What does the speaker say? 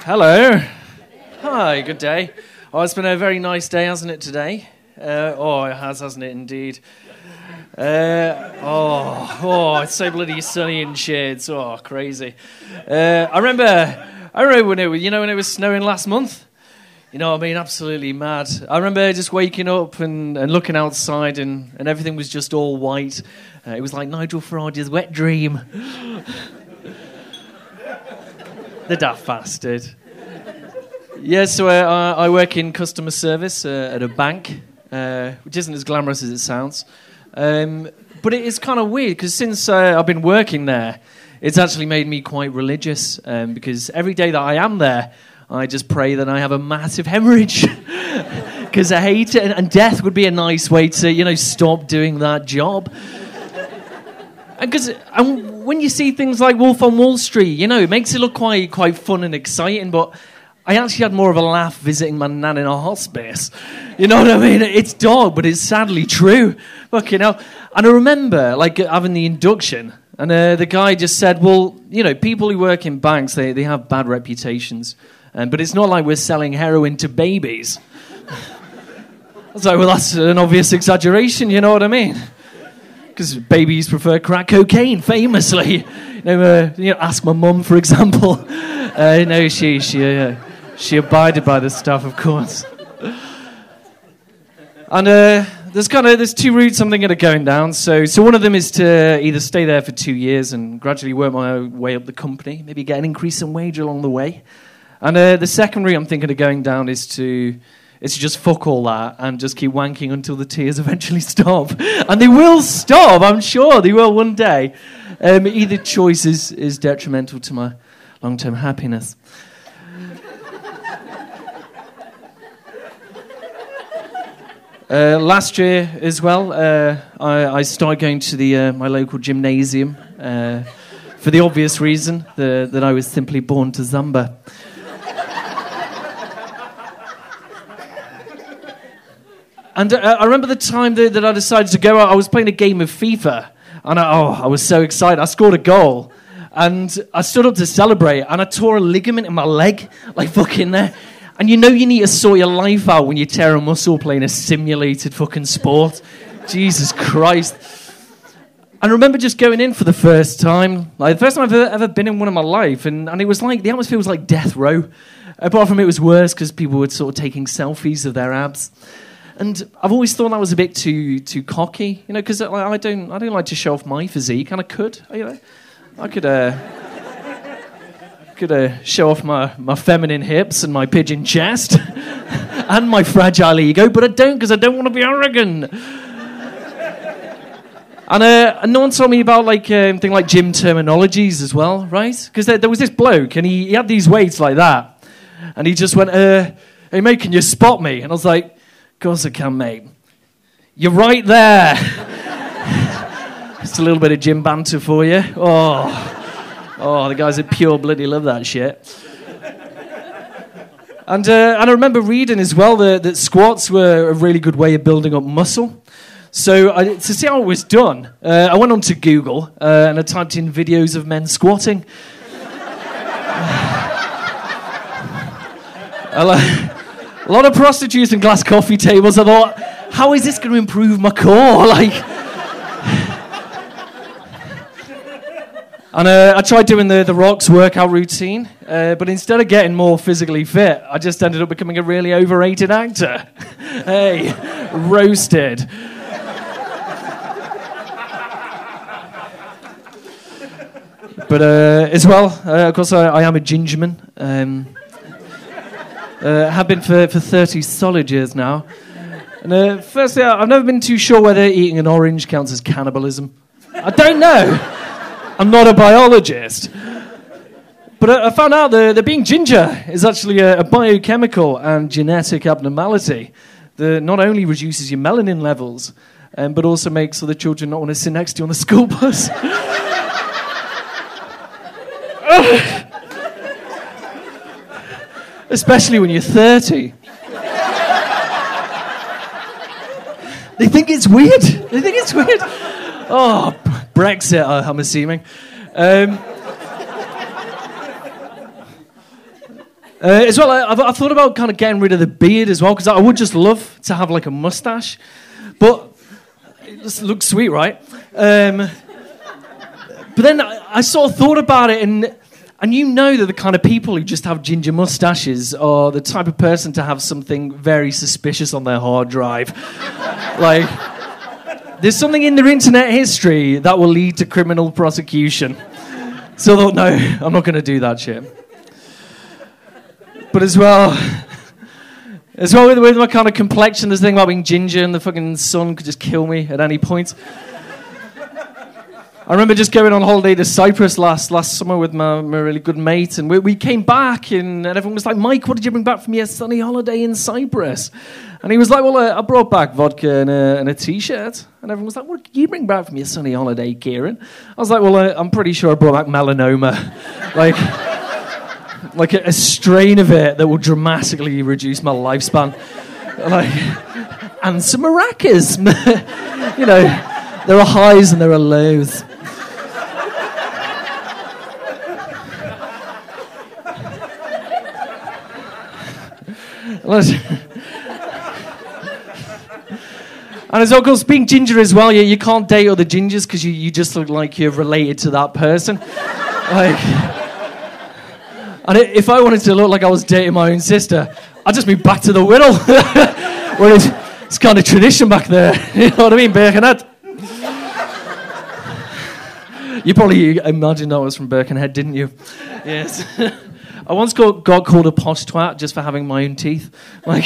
Hello. Hi, good day. Oh, it's been a very nice day, hasn't it, today? It has, hasn't it, indeed? It's so bloody sunny and shades. Oh, crazy. I remember when it was, when it was snowing last month. You know what I mean? Absolutely mad. I remember just waking up and looking outside and everything was just all white. It was like Nigel Farage's wet dream. The daft bastard. Yeah, so I work in customer service at a bank, which isn't as glamorous as it sounds. But it is kind of weird, because since I've been working there, it's actually made me quite religious, because every day that I am there, I just pray that I have a massive hemorrhage, because I hate it, and death would be a nice way to, stop doing that job. And when you see things like Wolf on Wall Street, it makes it look quite fun and exciting, but I actually had more of a laugh visiting my nan in a hospice. You know what I mean? It's dog, but it's sadly true. Fucking hell. And I remember, having the induction, and the guy just said, well, people who work in banks, they have bad reputations, but it's not like we're selling heroin to babies. I was like, well, that's an obvious exaggeration, you know what I mean? Because babies prefer crack cocaine, famously. Ask my mum, for example. She abided by this stuff, of course. And there's two routes I'm thinking of going down. So one of them is to either stay there for 2 years and gradually work my way up the company, maybe get an increase in wage along the way. And the second route I'm thinking of going down is to just fuck all that and just keep wanking until the tears eventually stop. And they will stop, I'm sure. They will one day. Either choice is detrimental to my long-term happiness. Last year as well, I started going to my local gymnasium for the obvious reason that I was simply born to Zumba. And I remember the time that I decided to go out. I was playing a game of FIFA, and I was so excited. I scored a goal, and I stood up to celebrate, and I tore a ligament in my leg, fucking there. And you need to sort your life out when you tear a muscle playing a simulated fucking sport. Jesus Christ. And I remember just going in for the first time, the first time I've ever been in one in my life, and it was the atmosphere was like death row. Apart from it was worse because people were sort of taking selfies of their abs. And I've always thought that was a bit too cocky, because I don't like to show off my physique, and I could, I could show off my feminine hips and my pigeon chest and my fragile ego, but I don't, because I don't want to be arrogant. And no one told me about thing like gym terminologies as well, right? Because there was this bloke, and he had these weights like that, and he just went, "Hey mate, can you spot me?" And I was like, "Of course I can, mate. You're right there." Just a little bit of gym banter for you. Oh, the guys at Pure bloody love that shit. And I remember reading as well that squats were a really good way of building up muscle. So to see how it was done, I went onto Google and I typed in videos of men squatting. A lot of prostitutes and glass coffee tables. I thought, how is this going to improve my core? And I tried doing the Rock's workout routine, but instead of getting more physically fit, I just ended up becoming a really overrated actor. Hey, roasted. But as well, of course, I am a gingerman. Have been for 30 solid years now. And firstly, I've never been too sure whether eating an orange counts as cannibalism. I don't know. I'm not a biologist. But I found out that being ginger is actually a biochemical and genetic abnormality that not only reduces your melanin levels, but also makes other children not want to sit next to you on the school bus. Especially when you're 30. They think it's weird. Oh, Brexit, I'm assuming. As well, I thought about kind of getting rid of the beard as well, because I would just love to have like a mustache. But it just looks sweet, right? But then I sort of thought about it, and you know that the kind of people who just have ginger mustaches are the type of person to have something very suspicious on their hard drive. Like, there's something in their internet history that will lead to criminal prosecution. So I thought, no, I'm not going to do that shit. But as well with my kind of complexion, there's the thing about being ginger and the fucking sun could just kill me at any point. I remember just going on holiday to Cyprus last summer with my really good mate, and we came back, and everyone was like, Mike, what did you bring back from your sunny holiday in Cyprus? And he was like, well, I brought back vodka and a T-shirt. And everyone was like, what did you bring back from your sunny holiday, Ciaran? I was like, well, I'm pretty sure I brought back melanoma. like a strain of it that will dramatically reduce my lifespan. And some maracas. You know, there are highs and there are lows. And as well, because being ginger as well, you can't date other gingers because you just look like you're related to that person. And if I wanted to look like I was dating my own sister, I'd just move back to the Whittle. Where it's kind of tradition back there. You know what I mean, Birkenhead? You probably imagined I was from Birkenhead, didn't you? Yes. I once got called a posh twat just for having my own teeth. Like...